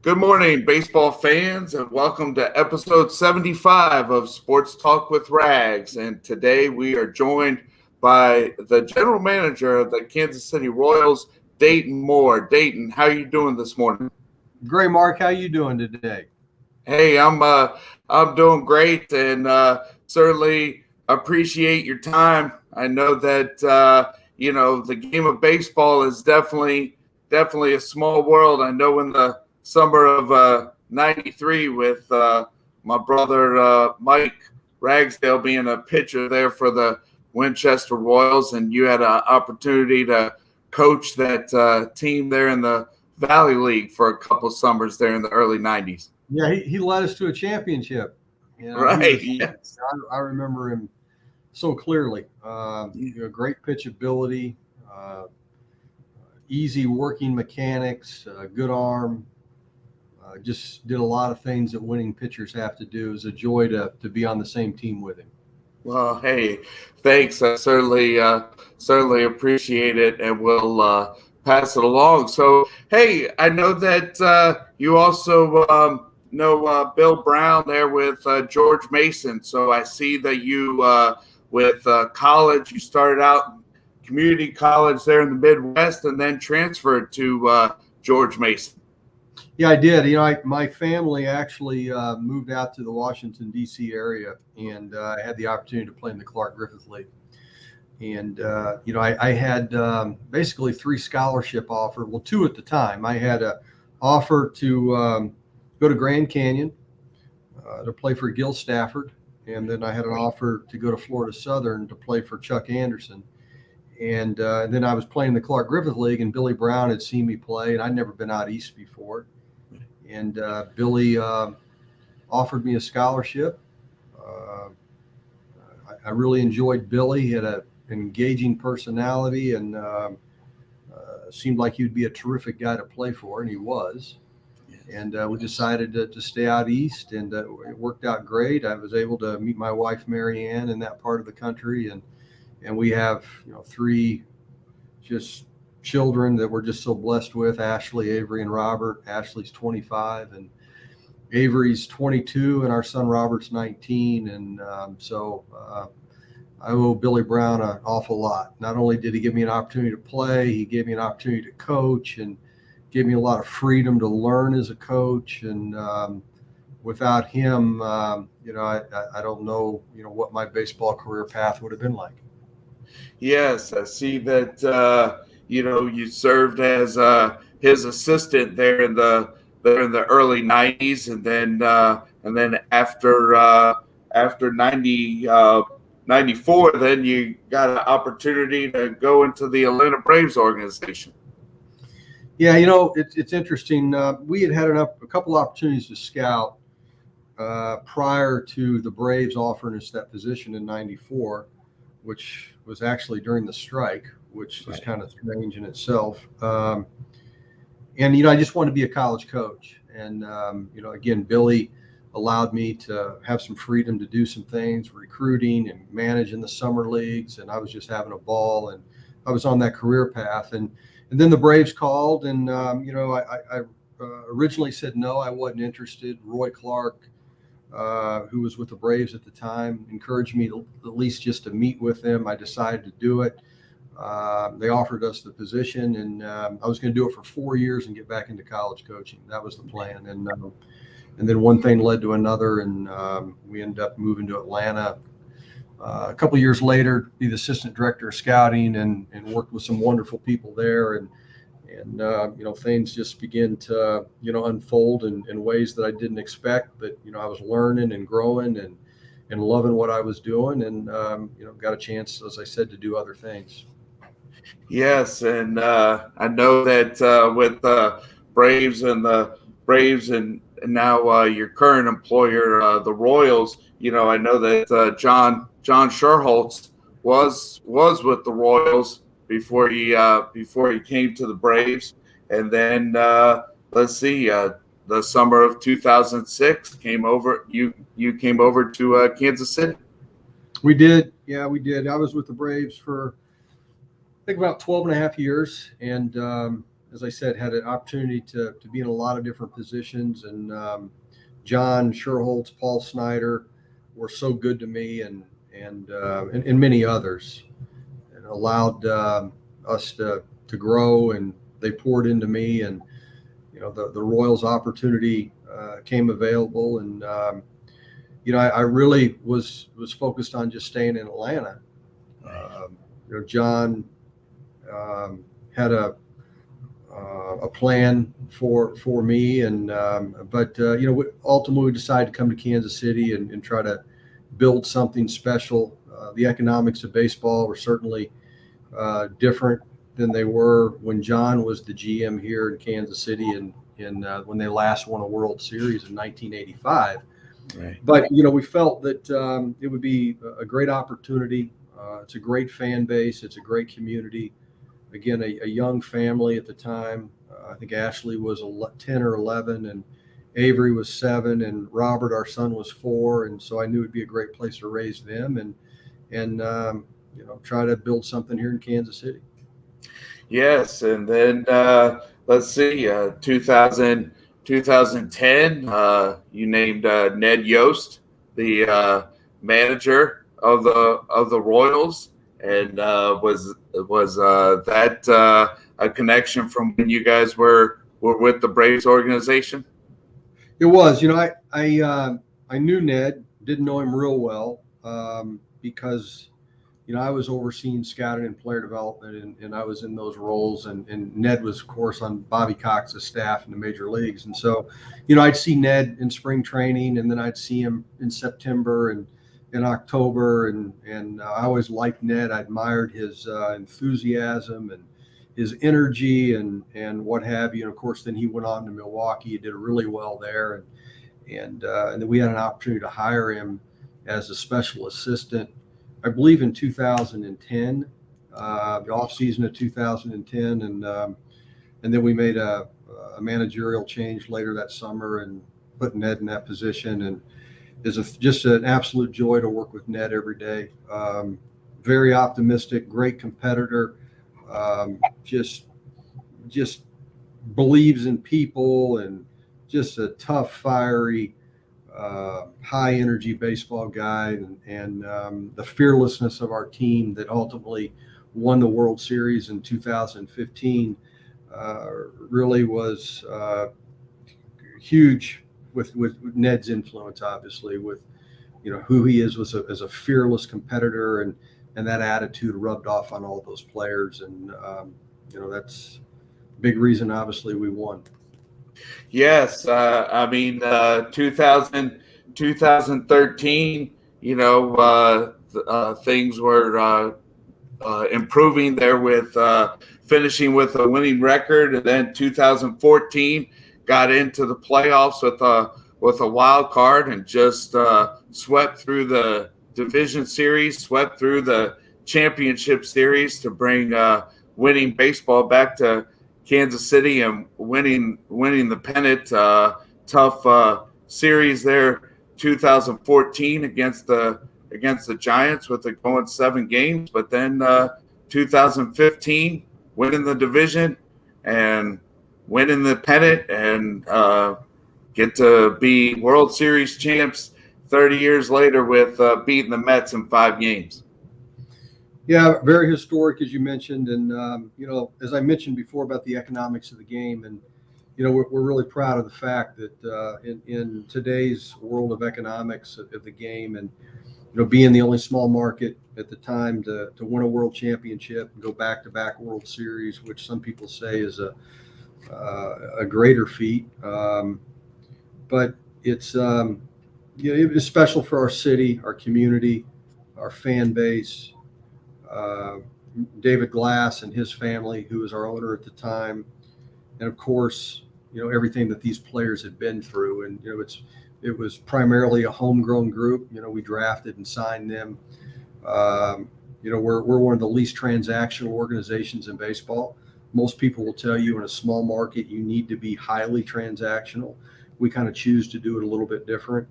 Good morning, baseball fans, and welcome to episode 75 of Sports Talk with Rags. And today we are joined by the general manager of the Kansas City Royals, Dayton Moore. Dayton, how are you doing this morning? Great, Mark. How you doing today? Hey, I'm doing great, and certainly appreciate your time. I know that the game of baseball is definitely a small world. I know in the summer of '93 with my brother Mike Ragsdale being a pitcher there for the Winchester Royals, and you had an opportunity to coach that team there in the Valley League for a couple summers there in the early '90s. Yeah, he led us to a championship. Right. Yes. I remember him so clearly. Great pitchability, easy working mechanics, good arm. Just did a lot of things that winning pitchers have to do. It was a joy to be on the same team with him. Well, hey, thanks. I certainly appreciate it, and we'll pass it along. So, hey, I know that you also know Bill Brown there with George Mason. So I see that you with college, you started out community college there in the Midwest, and then transferred to George Mason. Yeah, I did. My family actually moved out to the Washington, D.C. area, and I had the opportunity to play in the Clark Griffith League. And, I had basically three scholarship offers. Well, two at the time. I had an offer to go to Grand Canyon to play for Gil Stafford. And then I had an offer to go to Florida Southern to play for Chuck Anderson. And then I was playing the Clark Griffith League, and Billy Brown had seen me play, and I'd never been out east before. And Billy offered me a scholarship. I really enjoyed Billy. He had an engaging personality, and seemed like he would be a terrific guy to play for, and he was. And we decided to stay out east, and it worked out great. I was able to meet my wife, Mary Ann, in that part of the country, and we have three just children that we're just so blessed with: Ashley, Avery, and Robert. Ashley's 25, and Avery's 22, and our son Robert's 19. And so I owe Billy Brown an awful lot. Not only did he give me an opportunity to play, he gave me an opportunity to coach, and gave me a lot of freedom to learn as a coach. And without him, I don't know, what my baseball career path would have been like. Yes, I see that. You served as his assistant there in the early '90s, and then after 94, then you got an opportunity to go into the Atlanta Braves organization. Yeah, it's interesting. We had a couple opportunities to scout prior to the Braves offering us that position in '94, which was actually during the strike, which was kind of strange in itself. And I just wanted to be a college coach. And, again, Billy allowed me to have some freedom to do some things, recruiting and managing the summer leagues. And I was just having a ball, and I was on that career path. And then the Braves called, and, I originally said no, I wasn't interested. Roy Clark, who was with the Braves at the time, encouraged me to at least just to meet with them. I decided to do it. They offered us the position, and I was going to do it for 4 years and get back into college coaching. That was the plan. And then one thing led to another, and we ended up moving to Atlanta a couple of years later, be the assistant director of scouting, and worked with some wonderful people there. And things just begin to, unfold in ways that I didn't expect. But, I was learning and growing and loving what I was doing, and, got a chance, as I said, to do other things. Yes, and I know that with the Braves and now your current employer, the Royals, I know that John Sherholtz was with the Royals before he came to the Braves, and then let's see, the summer of 2006 you came over to Kansas City. We did. Yeah, we did. I was with the Braves for, I think, about 12 and a half years. And as I said, had an opportunity to be in a lot of different positions. And John Sherholtz, Paul Snyder were so good to me, and many others, and allowed us to grow. And they poured into me, and the Royals opportunity came available, and I really was focused on just staying in Atlanta. John had a plan for me, and but ultimately we decided to come to Kansas City and try to build something special. The economics of baseball were certainly different than they were when John was the GM here in Kansas City, and when they last won a World Series in 1985. Right. But we felt that it would be a great opportunity. It's a great fan base. It's a great community. Again, a young family at the time. I think Ashley was 10 or 11, and Avery was 7, and Robert, our son, was 4. And so I knew it'd be a great place to raise them, and try to build something here in Kansas City. Yes, and then let's see, 2010, you named Ned Yost the manager of the Royals, and was that a connection from when you guys were with the Braves organization? It was. I knew Ned, didn't know him real well, because I was overseeing scouting and player development, and I was in those roles, and Ned was, of course, on Bobby Cox's staff in the major leagues. And so, I'd see Ned in spring training, and then I'd see him in September and in October, and I always liked Ned. I admired his enthusiasm and his energy and what have you. And of course, then he went on to Milwaukee. He did really well there, and then we had an opportunity to hire him as a special assistant, I believe in 2010, the off season of 2010, and then we made a managerial change later that summer and put Ned in that position. And it's just an absolute joy to work with Ned every day. Very optimistic, great competitor, just believes in people, and just a tough, fiery, high energy baseball guy, and the fearlessness of our team that ultimately won the World Series in 2015 really was huge with Ned's influence, obviously, with who he is as a fearless competitor, and that attitude rubbed off on all those players, and that's a big reason obviously we won. Yes, I mean 2013, things were improving there with finishing with a winning record, and then 2014 got into the playoffs with a wild card, and just swept through the division series, swept through the championship series to bring winning baseball back to Kansas City, and winning the pennant. Tough series there, 2014 against the Giants with it going 7 games, but then 2015 winning the division and winning the pennant, and get to be World Series champs 30 years later with beating the Mets in 5 games. Yeah, very historic, as you mentioned. And, as I mentioned before about the economics of the game, and, we're really proud of the fact that in today's world of economics of the game, and, being the only small market at the time to win a world championship and go back-to-back World Series, which some people say is a greater feat. But it's, it was special for our city, our community, our fan base. David Glass and his family, who was our owner at the time, and of course, everything that these players had been through. And it was primarily a homegrown group. We drafted and signed them. We're one of the least transactional organizations in baseball. Most people will tell you in a small market you need to be highly transactional. We kind of choose to do it a little bit different,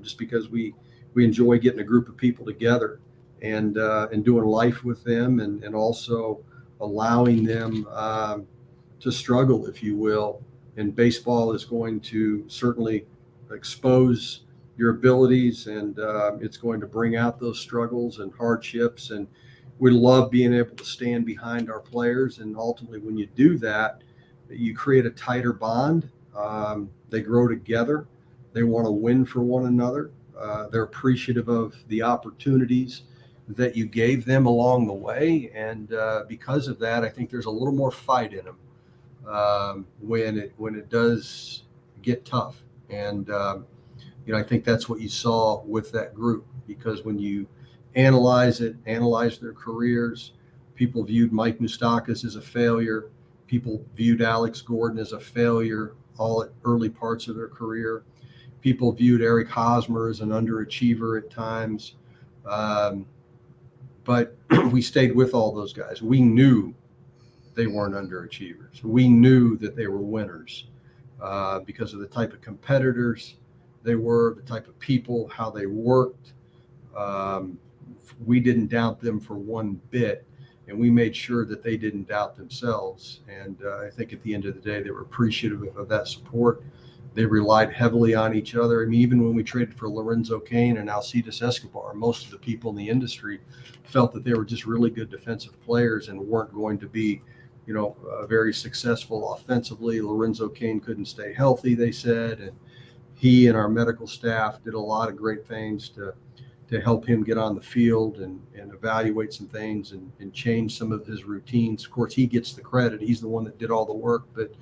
just because we enjoy getting a group of people together and doing life with them, and also allowing them struggle, if you will. And baseball is going to certainly expose your abilities, and it's going to bring out those struggles and hardships. And we love being able to stand behind our players. And ultimately, when you do that, you create a tighter bond. They grow together. They want to win for one another. They're appreciative of the opportunities that you gave them along the way. And because of that, I think there's a little more fight in them when it does get tough. And I think that's what you saw with that group, because when you analyze their careers, people viewed Mike Moustakas as a failure. People viewed Alex Gordon as a failure all at early parts of their career. People viewed Eric Hosmer as an underachiever at times. But we stayed with all those guys. We knew they weren't underachievers. We knew that they were winners because of the type of competitors they were, the type of people, how they worked. We didn't doubt them for one bit, and we made sure that they didn't doubt themselves. And I think at the end of the day, they were appreciative of that support. They relied heavily on each other. I mean, even when we traded for Lorenzo Cain and Alcides Escobar, most of the people in the industry felt that they were just really good defensive players and weren't going to be, very successful offensively. Lorenzo Cain couldn't stay healthy, they said, and he and our medical staff did a lot of great things to help him get on the field and evaluate some things and change some of his routines. Of course, he gets the credit. He's the one that did all the work, but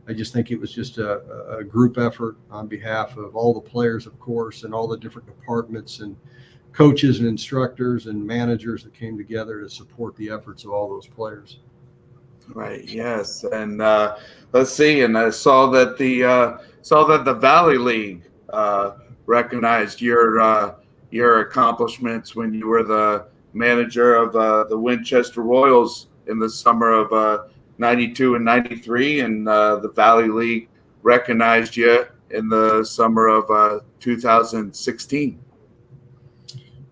I just think it was just a group effort on behalf of all the players, of course, and all the different departments and coaches and instructors and managers that came together to support the efforts of all those players. Right. Yes. And let's see. And I saw that the Valley League recognized your accomplishments when you were the manager of the Winchester Royals in the summer of '92 and '93, and the Valley League recognized you in the summer of 2016.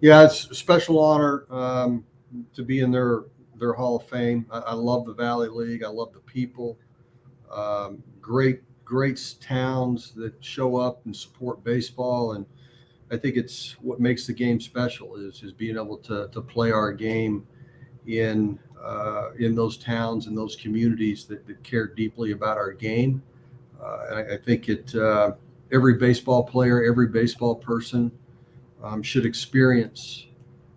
Yeah, it's a special honor to be in their Hall of Fame. I love the Valley League. I love the people. Great towns that show up and support baseball, and I think it's what makes the game special is being able to play our game in those towns and those communities that care deeply about our game. And I think every baseball player, every baseball person should experience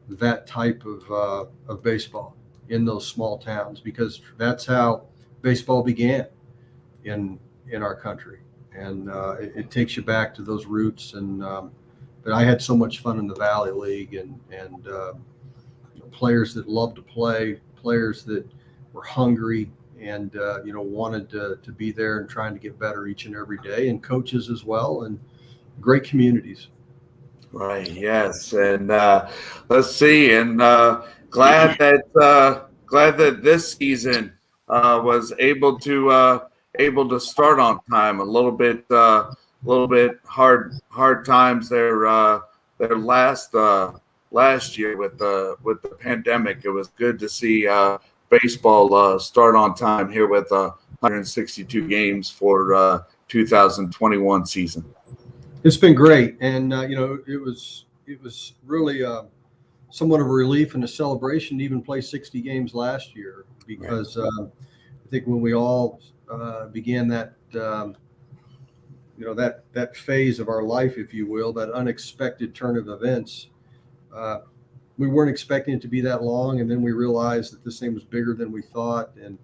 that type of baseball in those small towns, because that's how baseball began in our country. And it takes you back to those roots. And but I had so much fun in the Valley League, and players that loved to play, players that were hungry and wanted to be there and trying to get better each and every day, and coaches as well, and great communities. Right. Yes. And let's see. And glad that this season was able to start on time. A little bit hard times there last year with the pandemic. It was good to see baseball start on time here with 162 games for 2021 season. It's been great, and it was really somewhat of a relief and a celebration to even play 60 games last year, because I think when we all began that that phase of our life, if you will, that unexpected turn of events, we weren't expecting it to be that long, and then we realized that this thing was bigger than we thought, and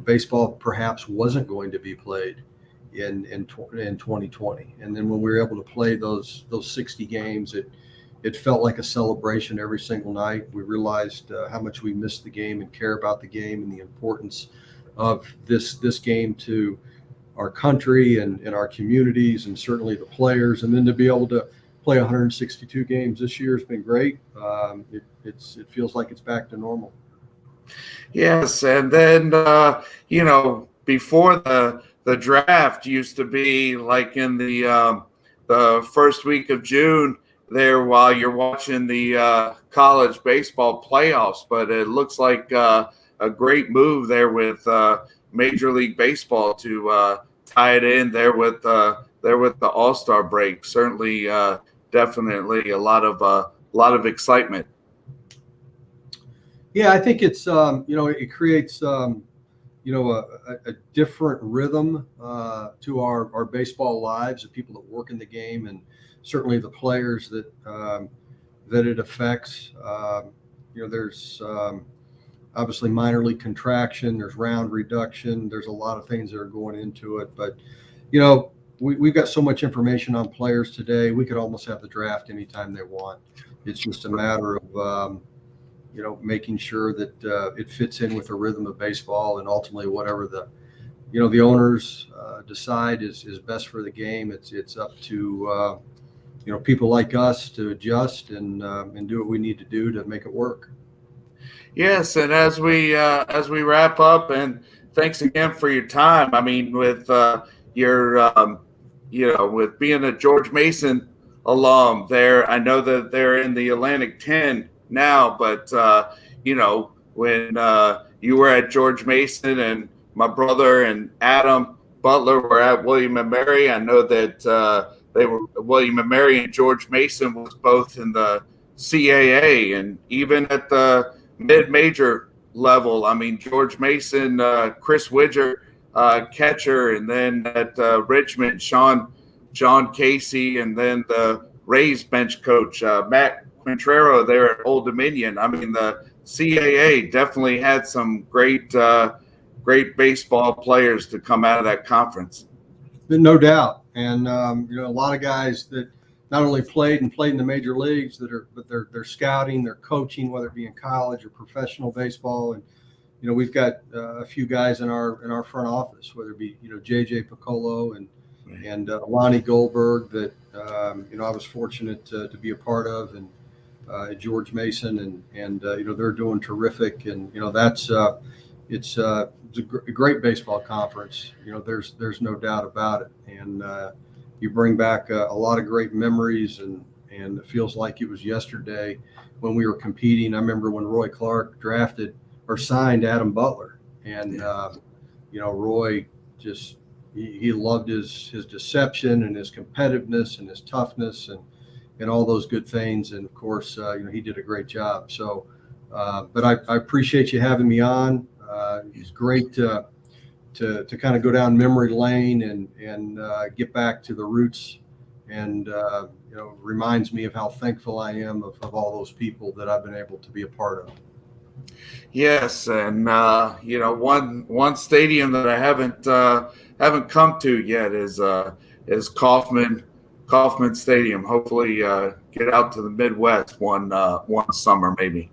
baseball perhaps wasn't going to be played in 2020. And then when we were able to play those 60 games, it felt like a celebration every single night. We realized how much we missed the game and care about the game, and the importance of this game to our country and our communities, and certainly the players. And then to be able to play 162 games this year has been great. It feels like it's back to normal. Yes, and then before the draft used to be like in the first week of June there while you're watching the college baseball playoffs, but it looks like a great move there with Major League Baseball to tie it in there with the All-Star break. Certainly, definitely a lot of excitement. Yeah, I think it's it creates a different rhythm to our baseball lives, the people that work in the game, and certainly the players that it affects. There's obviously minor league contraction, there's round reduction, there's a lot of things that are going into it. But we've got so much information on players today. We could almost have the draft anytime they want. It's just a matter of making sure that it fits in with the rhythm of baseball, and ultimately whatever the owners decide is best for the game. It's up to people like us to adjust and do what we need to do to make it work. Yes, and as we wrap up, and thanks again for your time. I mean, with with being a George Mason alum there, I know that they're in the Atlantic 10 now, but when you were at George Mason and my brother and Adam Butler were at William & Mary, I know that they were William & Mary and George Mason was both in the CAA, and even at the mid-major level. I mean, George Mason, Chris Widger, catcher, and then at Richmond, John Casey, and then the Rays bench coach, Matt Quintrero there at Old Dominion. I mean, the CAA definitely had some great baseball players to come out of that conference. No doubt. And, a lot of guys that not only played in the major leagues but they're scouting, they're coaching, whether it be in college or professional baseball. And, we've got a few guys in our front office, whether it be, JJ Piccolo and Lonnie Goldberg that, I was fortunate to be a part of, and George Mason, and they're doing terrific. And, it's a great baseball conference. There's no doubt about it. And you bring back a lot of great memories, and it feels like it was yesterday when we were competing. I remember when Roy Clark drafted or signed Adam Butler, and Roy just he loved his deception and his competitiveness and his toughness and all those good things. And of course, he did a great job. So, but I appreciate you having me on. It's great to kind of go down memory lane and get back to the roots, and reminds me of how thankful I am of all those people that I've been able to be a part of. Yes, and one stadium that I haven't come to yet is Kauffman Stadium. Hopefully, get out to the Midwest one summer maybe.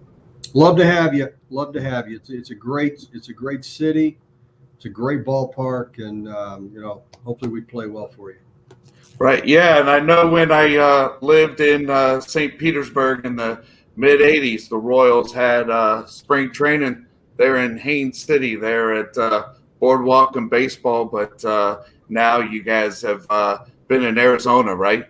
Love to have you. It's a great city. It's a great ballpark, and hopefully we play well for you. Right. Yeah, and I know when I lived in St. Petersburg in the mid '80s, the Royals had spring training there in Haines City, there at Boardwalk and Baseball. But now you guys have been in Arizona, right?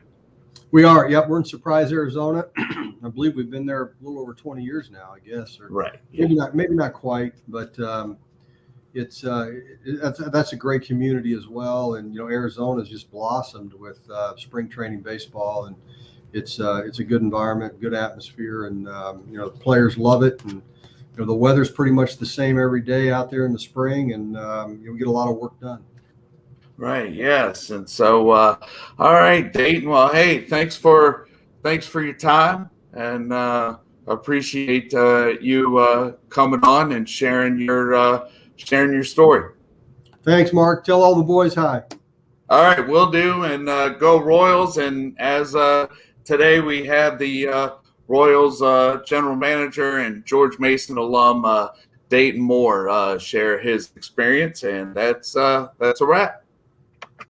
We are. Yep, we're in Surprise, Arizona. I believe we've been there a little over 20 years now, I guess. Or right. Maybe not quite, but it's that's a great community as well. And Arizona's just blossomed with spring training baseball, and it's a good environment, good atmosphere, and the players love it. And the weather's pretty much the same every day out there in the spring, and we get a lot of work done. Right. Yes. And so, all right, Dayton. Well, hey, thanks for your time, and appreciate you coming on and sharing your story. Thanks, Mark. Tell all the boys hi. All right, will do. And go Royals. And as today we had the Royals general manager and George Mason alum Dayton Moore share his experience, and that's a wrap.